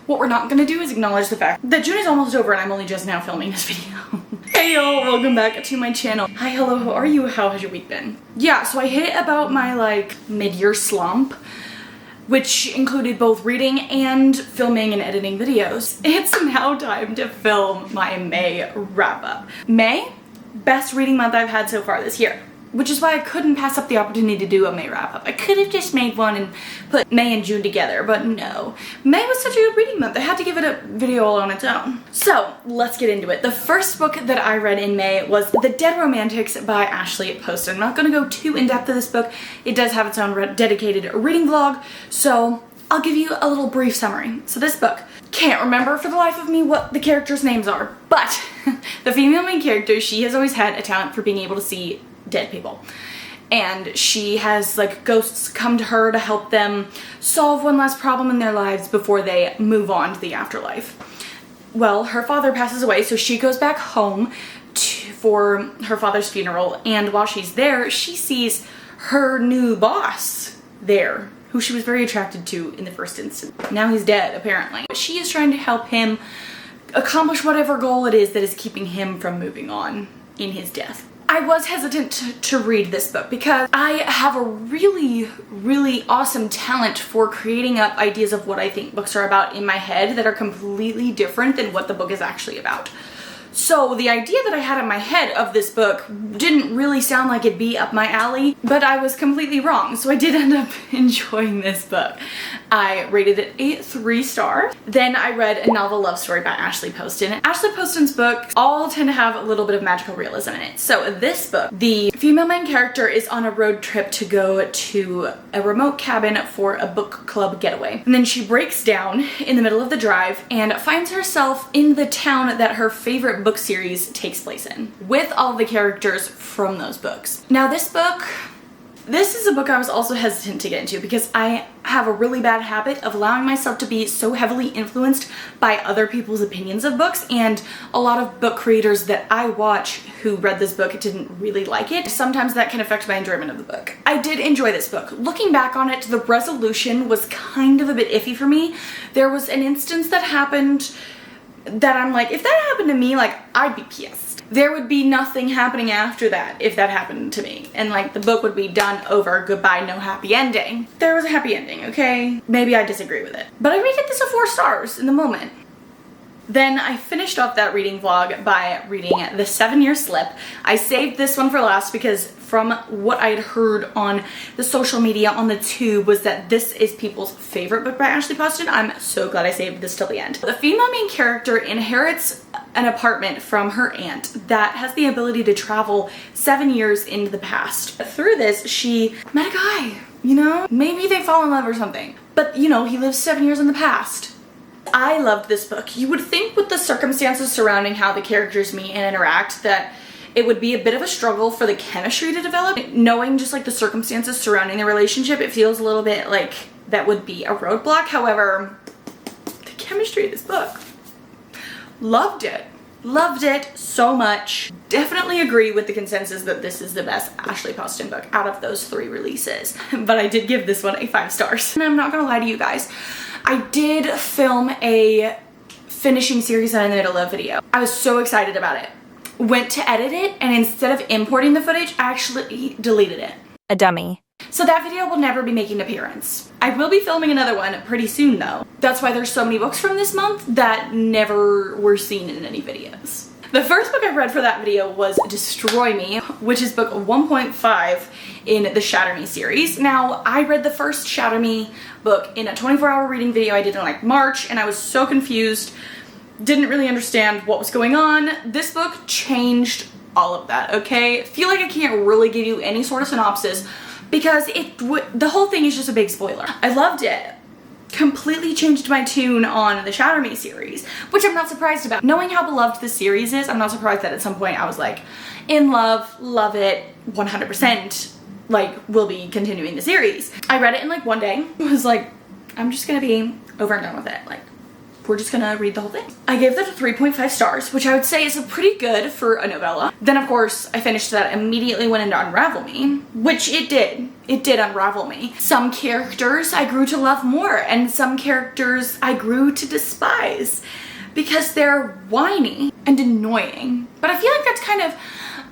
what we're not gonna do is acknowledge the fact that June is almost over and I'm only just now filming this video. Hey y'all, welcome back to my channel. Hi, hello, how are you? How has your week been? Yeah, so I hit about my like mid-year slump, which included both reading and filming and editing videos. It's now time to film my May wrap-up. May, best reading month I've had so far this year, which is why I couldn't pass up the opportunity to do a May wrap-up. I could have just made one and put May and June together, but no. May was such a good reading month, I had to give it a video all on its own. So, let's get into it. The first book that I read in May was The Dead Romantics by Ashley Poston. I'm not gonna go too in-depth to this book. It does have its own dedicated reading vlog, so I'll give you a little brief summary. So this book, can't remember for the life of me what the characters' names are, but the female main character, she has always had a talent for being able to see dead people. And she has like ghosts come to her to help them solve one last problem in their lives before they move on to the afterlife. Well, her father passes away, so she goes back home for her father's funeral, and while she's there, she sees her new boss there, who she was very attracted to in the first instance. Now he's dead, apparently. She is trying to help him accomplish whatever goal it is that is keeping him from moving on in his death. I was hesitant to read this book because I have a really awesome talent for creating up ideas of what I think books are about in my head that are completely different than what the book is actually about. So the idea that I had in my head of this book didn't really sound like it'd be up my alley, but I was completely wrong, so I did end up enjoying this book. I rated it 3 stars. Then I read A Novel Love Story by Ashley Poston. Ashley Poston's books all tend to have a little bit of magical realism in it. So this book, the female main character is on a road trip to go to a remote cabin for a book club getaway. And then she breaks down in the middle of the drive and finds herself in the town that her favorite book series takes place in, with all the characters from those books. Now this is a book I was also hesitant to get into because I have a really bad habit of allowing myself to be so heavily influenced by other people's opinions of books, and a lot of book creators that I watch who read this book didn't really like it. Sometimes that can affect my enjoyment of the book. I did enjoy this book. Looking back on it, the resolution was kind of a bit iffy for me. There was an instance that happened that I'm like, if that happened to me, like, I'd be pissed. There would be nothing happening after that if that happened to me. And like, the book would be done, over, goodbye, no happy ending. There was a happy ending, okay? Maybe I disagree with it. But I rated this a 4 stars in the moment. Then I finished off that reading vlog by reading The 7-Year Slip. I saved this one for last because from what I had heard on the social media on the tube was that this is people's favorite book by Ashley Poston. I'm so glad I saved this till the end. The female main character inherits an apartment from her aunt that has the ability to travel 7 years into the past. Through this, she met a guy, you know? Maybe they fall in love or something. But, you know, he lives 7 years in the past. I loved this book. You would think with the circumstances surrounding how the characters meet and interact that it would be a bit of a struggle for the chemistry to develop. Knowing just like the circumstances surrounding the relationship, it feels a little bit like that would be a roadblock. However, the chemistry of this book, loved it. Loved it so much. Definitely agree with the consensus that this is the best Ashley Poston book out of those 3 releases. But I did give this one a 5 stars. And I'm not gonna lie to you guys, I did film a finishing series I'm in the middle of video. I was so excited about it. Went to edit it, and instead of importing the footage, I actually deleted it. A dummy. So that video will never be making an appearance. I will be filming another one pretty soon though. That's why there's so many books from this month that never were seen in any videos. The first book I read for that video was Destroy Me, which is book 1.5 in the Shatter Me series. Now, I read the first Shatter Me book in a 24-hour reading video I did in like March, and I was so confused, didn't really understand what was going on. This book changed all of that, okay? I feel like I can't really give you any sort of synopsis because the whole thing is just a big spoiler. I loved it. Completely changed my tune on the Shatter Me series, which I'm not surprised about. Knowing how beloved this series is, I'm not surprised that at some point I was like, in love it, 100%, like, we'll be continuing the series. I read it in like one day. I was like, I'm just gonna be over and done with it. Like, we're just gonna read the whole thing. I gave that a 3.5 stars, which I would say is pretty good for a novella. Then of course, I finished that, immediately went into Unravel Me, which it did. It did unravel me. Some characters I grew to love more, and some characters I grew to despise because they're whiny and annoying. But I feel like that's kind of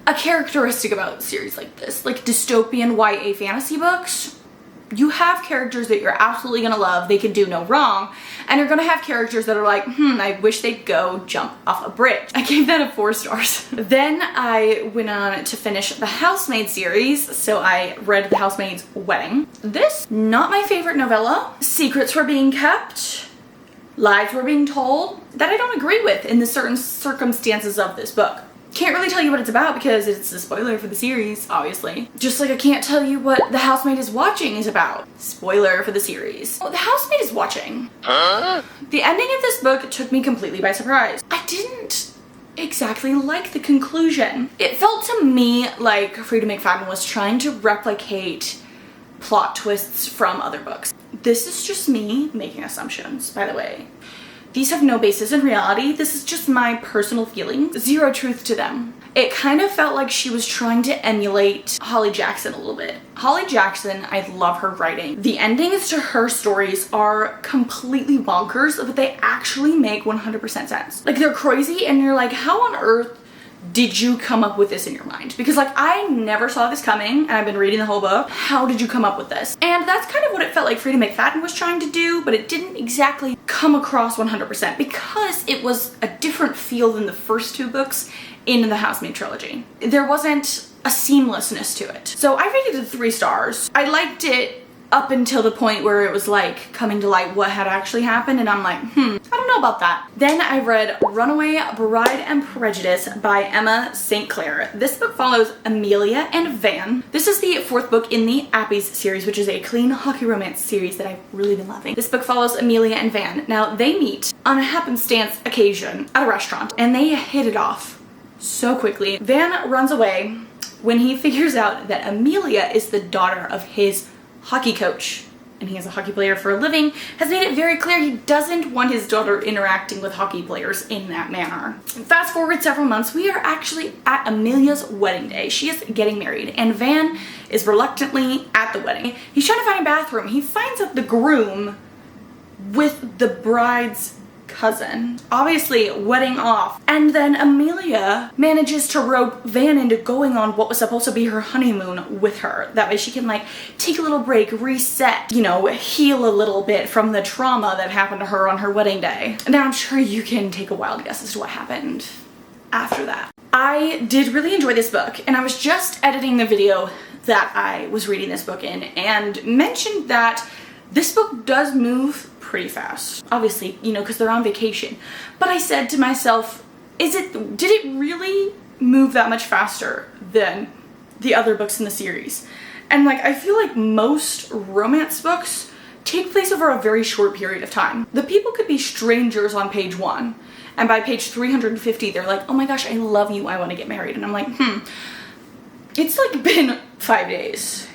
a characteristic about a series like this, like dystopian YA fantasy books. You have characters that you're absolutely gonna love, they can do no wrong, and you're gonna have characters that are like, I wish they'd go jump off a bridge. I gave that a 4 stars. Then I went on to finish the Housemaid series, so I read The Housemaid's Wedding. This, not my favorite novella. Secrets were being kept, lies were being told that I don't agree with in the certain circumstances of this book. Can't really tell you what it's about because it's a spoiler for the series, obviously. Just like I can't tell you what The Housemaid is Watching is about. Spoiler for the series. The Housemaid is Watching. Huh? The ending of this book took me completely by surprise. I didn't exactly like the conclusion. It felt to me like Freida McFadden was trying to replicate plot twists from other books. This is just me making assumptions, by the way. These have no basis in reality. This is just my personal feelings. Zero truth to them. It kind of felt like she was trying to emulate Holly Jackson a little bit. Holly Jackson, I love her writing. The endings to her stories are completely bonkers, but they actually make 100% sense. Like, they're crazy and you're like, how on earth did you come up with this in your mind? Because like, I never saw this coming and I've been reading the whole book. How did you come up with this? And that's kind of what it felt like Freida McFadden was trying to do, but it didn't exactly come across 100% because it was a different feel than the first 2 books in the Housemaid trilogy. There wasn't a seamlessness to it. So I rated it 3 stars. I liked it up until the point where it was like coming to light what had actually happened, and I'm like, I don't know about that. Then I read Runaway Bride and Prejudice by Emma St. Clair. This book follows Amelia and Van. This is the 4th book in the Appies series, which is a clean hockey romance series that I've really been loving. This book follows Amelia and Van. Now, they meet on a happenstance occasion at a restaurant, and they hit it off so quickly. Van runs away when he figures out that Amelia is the daughter of his hockey coach, and he is a hockey player for a living, has made it very clear he doesn't want his daughter interacting with hockey players in that manner. Fast forward several months, we are actually at Amelia's wedding day. She is getting married, and Van is reluctantly at the wedding. He's trying to find a bathroom. He finds out the groom with the bride's cousin, obviously wedding off, and then Amelia manages to rope Van into going on what was supposed to be her honeymoon with her. That way she can like take a little break, reset, you know, heal a little bit from the trauma that happened to her on her wedding day. Now I'm sure you can take a wild guess as to what happened after that. I did really enjoy this book, and I was just editing the video that I was reading this book in and mentioned that this book does move pretty fast, obviously, you know, because they're on vacation. But I said to myself, did it really move that much faster than the other books in the series? And like, I feel like most romance books take place over a very short period of time. The people could be strangers on page 1, and by page 350, they're like, oh my gosh, I love you, I want to get married. And I'm like, it's like been 5 days.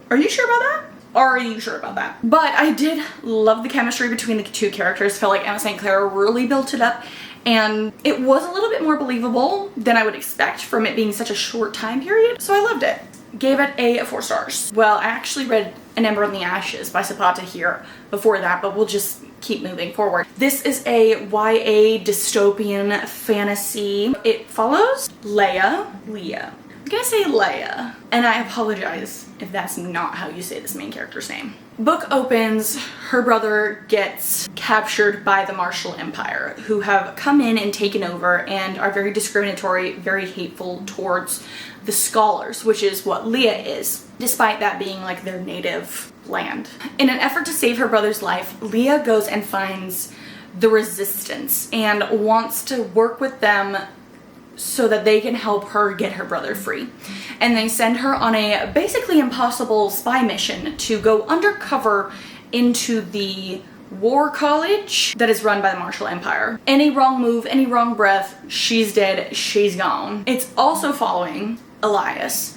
Are you sure about that? Are you sure about that? But I did love the chemistry between the 2 characters. Felt like Emma St. Clair really built it up, and it was a little bit more believable than I would expect from it being such a short time period. So I loved it. Gave it a 4 stars. Well, I actually read An Ember in the Ashes by Zapata here before that, but we'll just keep moving forward. This is a YA dystopian fantasy. It follows Leah. I'm gonna say Leia, and I apologize if that's not how you say this main character's name. Book opens, her brother gets captured by the Marshall Empire, who have come in and taken over and are very discriminatory, very hateful towards the scholars, which is what Leah is, despite that being like their native land. In an effort to save her brother's life, Leah goes and finds the Resistance and wants to work with them so that they can help her get her brother free. And they send her on a basically impossible spy mission to go undercover into the war college that is run by the Marshall Empire. Any wrong move, any wrong breath, she's dead, she's gone. It's also following Elias,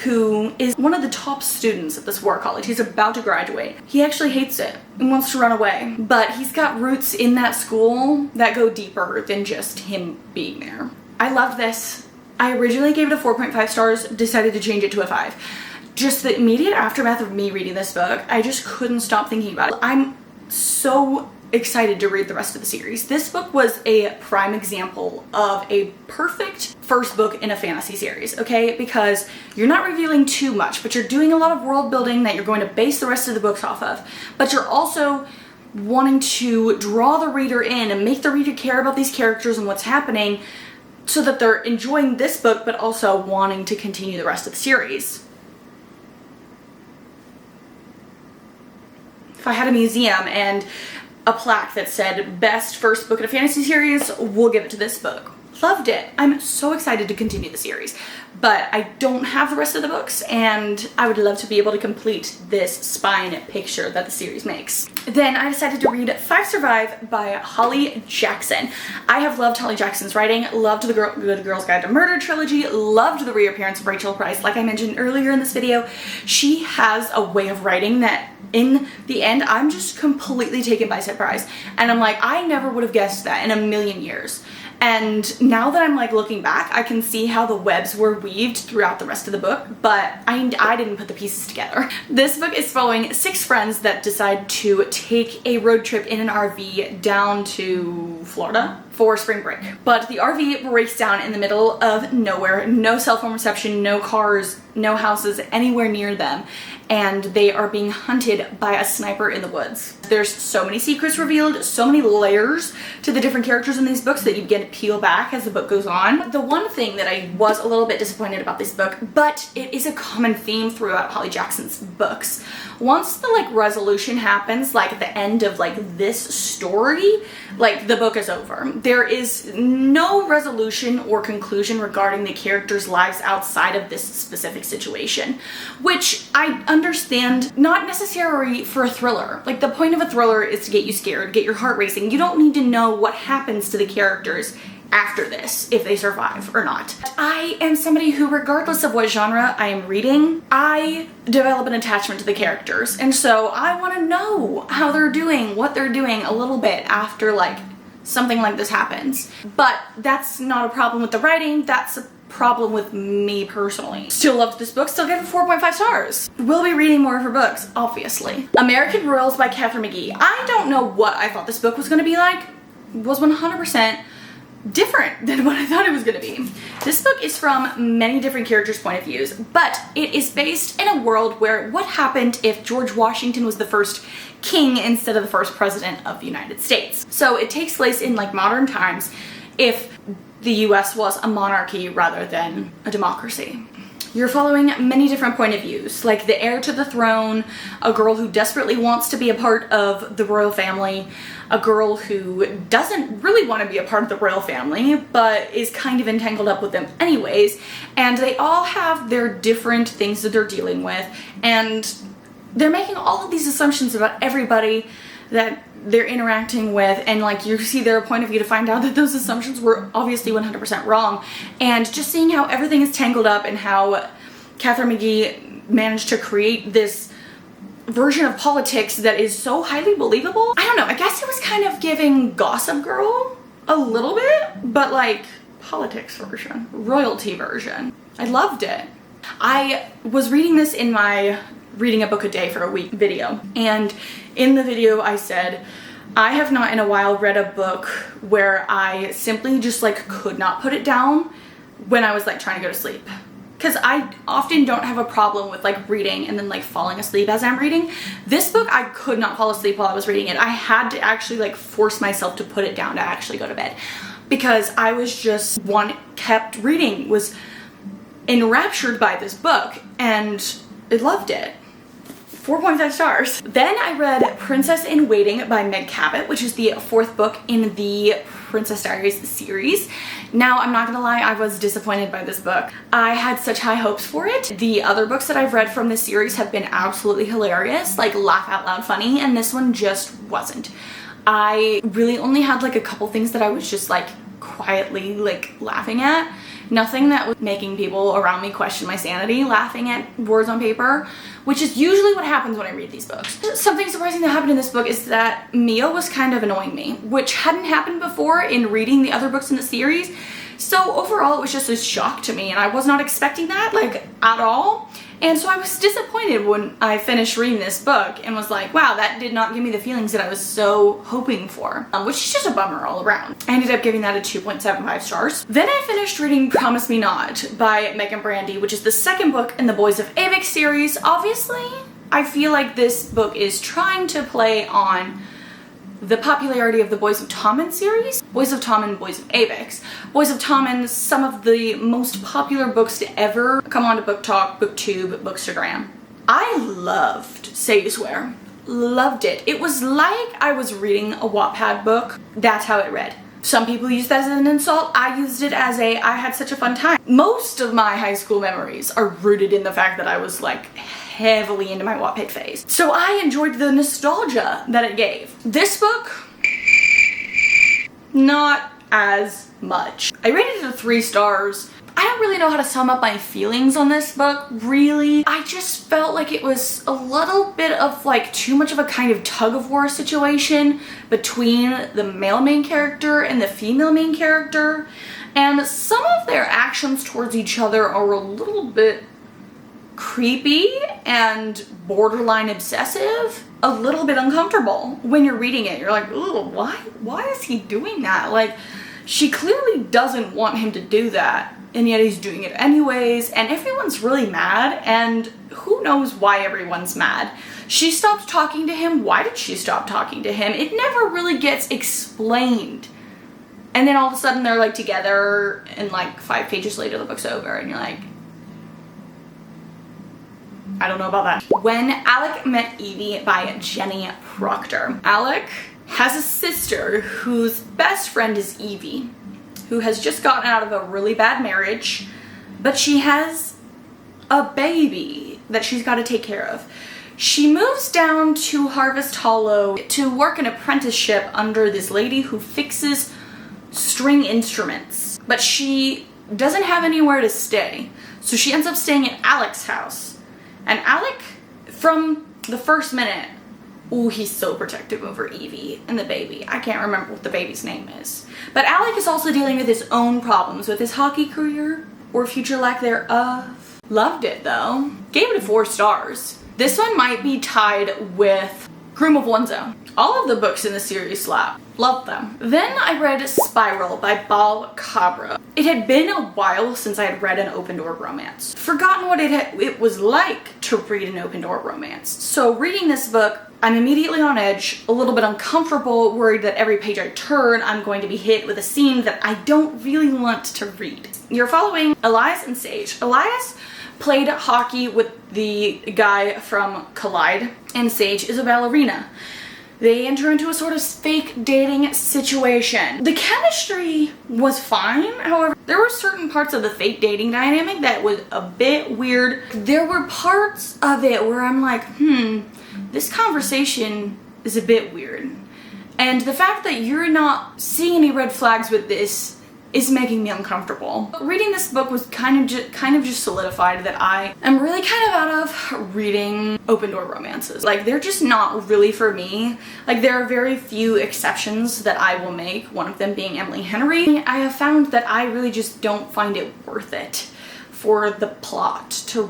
who is one of the top students at this war college. He's about to graduate. He actually hates it and wants to run away, but he's got roots in that school that go deeper than just him being there. I loved this. I originally gave it a 4.5 stars, decided to change it to a 5. just the immediate aftermath of me reading this book, I just couldn't stop thinking about it. I'm so excited to read the rest of the series. This book was a prime example of a perfect first book in a fantasy series, okay? Because you're not revealing too much, but you're doing a lot of world building that you're going to base the rest of the books off of. But you're also wanting to draw the reader in and make the reader care about these characters and what's happening so that they're enjoying this book, but also wanting to continue the rest of the series. If I had a museum and a plaque that said best first book in a fantasy series, we'll give it to this book. Loved it. I'm so excited to continue the series, but I don't have the rest of the books, and I would love to be able to complete this spine picture that the series makes. Then I decided to read Five Survive by Holly Jackson. I have loved Holly Jackson's writing, loved the Good Girls Guide to Murder trilogy, loved the reappearance of Rachel Price. Like I mentioned earlier in this video, she has a way of writing that in the end, I'm just completely taken by surprise. And I'm like, I never would have guessed that in a million years. And now that I'm like looking back, I can see how the webs were weaved throughout the rest of the book, but I didn't put the pieces together. This book is following 6 friends that decide to take a road trip in an RV down to Florida for spring break. But the RV breaks down in the middle of nowhere, no cell phone reception, no cars, no houses anywhere near them, and they are being hunted by a sniper in the woods. There's so many secrets revealed, so many layers to the different characters in these books that you get to peel back as the book goes on. The one thing that I was a little bit disappointed about this book, but it is a common theme throughout Holly Jackson's books. Once the like resolution happens, like at the end of like this story, like the book is over. There is no resolution or conclusion regarding the characters' lives outside of this specific situation, which I understand, not necessarily for a thriller. Like the point of a thriller is to get you scared, get your heart racing. You don't need to know what happens to the characters after this, if they survive or not. I am somebody who, regardless of what genre I am reading, I develop an attachment to the characters. And so I want to know how they're doing, what they're doing a little bit after like something like this happens. But that's not a problem with the writing, that's a problem with me personally. Still loved this book, still gave it 4.5 stars. We'll be reading more of her books, obviously. American Royals by Katherine McGee. I don't know what I thought this book was going to be like. It was 100% different than what I thought it was going to be. This book is from many different characters' point of views, but it is based in a world where what happened if George Washington was the first king instead of the first president of the United States. So it takes place in like modern times if the US was a monarchy rather than a democracy. You're following many different point of views, like the heir to the throne, a girl who desperately wants to be a part of the royal family, a girl who doesn't really want to be a part of the royal family, but is kind of entangled up with them anyways, and they all have their different things that they're dealing with, and they're making all of these assumptions about everybody that they're interacting with, and like you see their point of view to find out that those assumptions were obviously 100% wrong. And just seeing how everything is tangled up and how Katherine McGee managed to create this version of politics that is so highly believable. I don't know, I guess it was kind of giving Gossip Girl a little bit, but like politics version, royalty version. I loved it. I was reading this in my reading a book a day for a week video, and in the video I said I have not in a while read a book where I simply just like could not put it down when I was like trying to go to sleep, because I often don't have a problem with like reading and then like falling asleep as I'm reading. This book I could not fall asleep while I was reading it. I had to actually like force myself to put it down to actually go to bed, because I was just kept reading, was enraptured by this book, and I loved it. 4.5 stars. Then I read Princess in Waiting by Meg Cabot, which is the 4th book in the Princess Diaries series. Now, I'm not gonna lie, I was disappointed by this book. I had such high hopes for it. The other books that I've read from this series have been absolutely hilarious, like laugh out loud funny, and this one just wasn't. I really only had like a couple things that I was just like quietly like laughing at. Nothing that was making people around me question my sanity, laughing at words on paper, which is usually what happens when I read these books. Something surprising that happened in this book is that Mia was kind of annoying me, which hadn't happened before in reading the other books in the series. So overall, it was just a shock to me, and I was not expecting that, like, at all. And so I was disappointed when I finished reading this book and was like, wow, that did not give me the feelings that I was so hoping for, which is just a bummer all around. I ended up giving that a 2.75 stars. Then I finished reading Promise Me Not by Megan Brandy, which is the second book in the Boys of Avix series. Obviously, I feel like this book is trying to play on the popularity of the Boys of Tommen series. Boys of Tommen, Boys of Avix. Boys of Tommen, some of the most popular books to ever come onto Book Talk, BookTube, Bookstagram. I loved Say You Swear. Loved it. It was like I was reading a Wattpad book. That's how it read. Some people use that as an insult. I used it as I had such a fun time. Most of my high school memories are rooted in the fact that I was like heavily into my Wattpad phase. So I enjoyed the nostalgia that it gave. This book, not as much. I rated it 3 stars. I don't really know how to sum up my feelings on this book, really. I just felt like it was a little bit of like too much of a kind of tug of war situation between the male main character and the female main character. And some of their actions towards each other are a little bit creepy and borderline obsessive, a little bit uncomfortable when you're reading it. You're like, ooh, why is he doing that? Like, she clearly doesn't want him to do that, and yet he's doing it anyways, and everyone's really mad, and who knows why everyone's mad. She stopped talking to him. Why did she stop talking to him? It never really gets explained. And then all of a sudden they're like together, and like 5 pages later the book's over, and you're like, I don't know about that. When Alec Met Evie by Jenny Proctor. Alec has a sister whose best friend is Evie, who has just gotten out of a really bad marriage, but she has a baby that she's got to take care of. She moves down to Harvest Hollow to work an apprenticeship under this lady who fixes string instruments, but she doesn't have anywhere to stay, so she ends up staying at Alec's house. And Alec, from the first minute, ooh, he's so protective over Evie and the baby. I can't remember what the baby's name is. But Alec is also dealing with his own problems with his hockey career, or future lack thereof. Loved it though. Gave it a 4 stars. This one might be tied with Groom of Onezo. All of the books in the series slap. Loved them. Then I read Spiral by Bal Cabra. It had been a while since I had read an open door romance. Forgotten what it was like to read an open door romance. So reading this book, I'm immediately on edge, a little bit uncomfortable, worried that every page I turn, I'm going to be hit with a scene that I don't really want to read. You're following Elias and Sage. Elias played hockey with the guy from Collide, and Sage is a ballerina. They enter into a sort of fake dating situation. The chemistry was fine, however, there were certain parts of the fake dating dynamic that was a bit weird. There were parts of it where I'm like, this conversation is a bit weird. And the fact that you're not seeing any red flags with this is making me uncomfortable. Reading this book was kind of just solidified that I am really kind of out of reading open door romances. Like, they're just not really for me. Like, there are very few exceptions that I will make, one of them being Emily Henry. I have found that I really just don't find it worth it for the plot to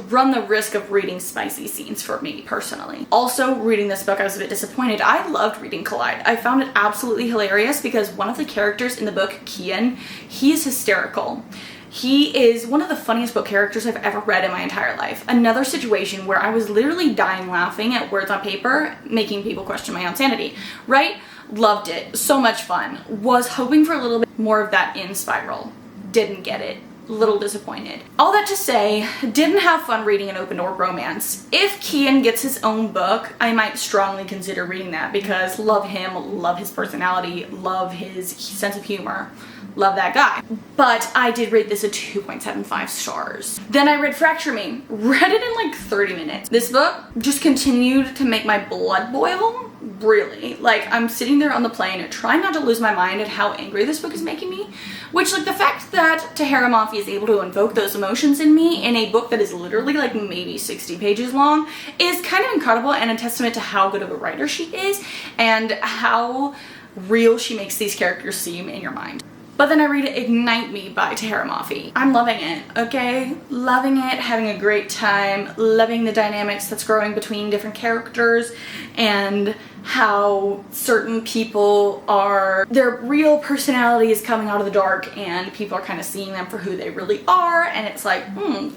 run the risk of reading spicy scenes for me personally. Also, reading this book, I was a bit disappointed. I loved reading Collide. I found it absolutely hilarious because one of the characters in the book, Kian, he is hysterical. He is one of the funniest book characters I've ever read in my entire life. Another situation where I was literally dying laughing at words on paper, making people question my own sanity, right? Loved it. So much fun. Was hoping for a little bit more of that in Spiral. Didn't get it. Little disappointed. All that to say, didn't have fun reading an open door romance. If Kian gets his own book, I might strongly consider reading that because love him, love his personality, love his sense of humor. Love that guy. But I did rate this a 2.75 stars. Then I read Fracture Me. Read it in like 30 minutes. This book just continued to make my blood boil. Really. Like, I'm sitting there on the plane trying not to lose my mind at how angry this book is making me. Which, like, the fact that Tahara Mafi is able to invoke those emotions in me in a book that is literally like maybe 60 pages long is kind of incredible and a testament to how good of a writer she is and how real she makes these characters seem in your mind. But then I read Ignite Me by Tahara Mafi. I'm loving it, okay? Loving it, having a great time, loving the dynamics that's growing between different characters and how certain people are, their real personality is coming out of the dark and people are kind of seeing them for who they really are, and it's like,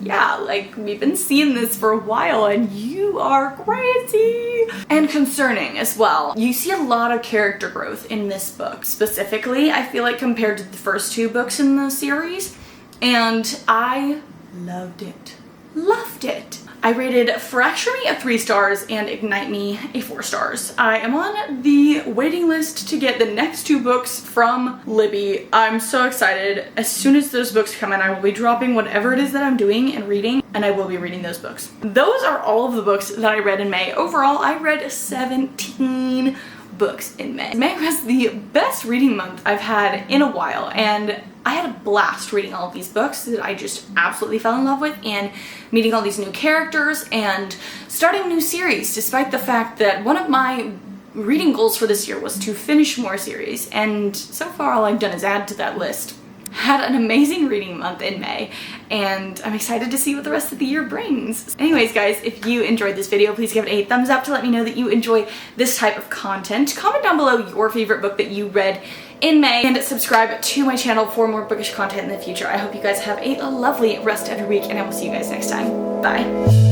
yeah, like we've been seeing this for a while and you are crazy. And concerning as well. You see a lot of character growth in this book. Specifically, I feel like compared to the first two books in the series, and I loved it. Loved it. I rated Fracture Me a 3 stars and Ignite Me a 4 stars. I am on the waiting list to get the next 2 books from Libby. I'm so excited. As soon as those books come in, I will be dropping whatever it is that I'm doing and reading, and I will be reading those books. Those are all of the books that I read in May. Overall, I read 17 books in May. May was the best reading month I've had in a while, and I had a blast reading all of these books that I just absolutely fell in love with, and meeting all these new characters and starting a new series, despite the fact that one of my reading goals for this year was to finish more series, and so far all I've done is add to that list. Had an amazing reading month in May, and I'm excited to see what the rest of the year brings. Anyways, guys, if you enjoyed this video, please give it a thumbs up to let me know that you enjoy this type of content. Comment down below your favorite book that you read in May, and subscribe to my channel for more bookish content in the future. I hope you guys have a lovely rest of your week, and I will see you guys next time. Bye.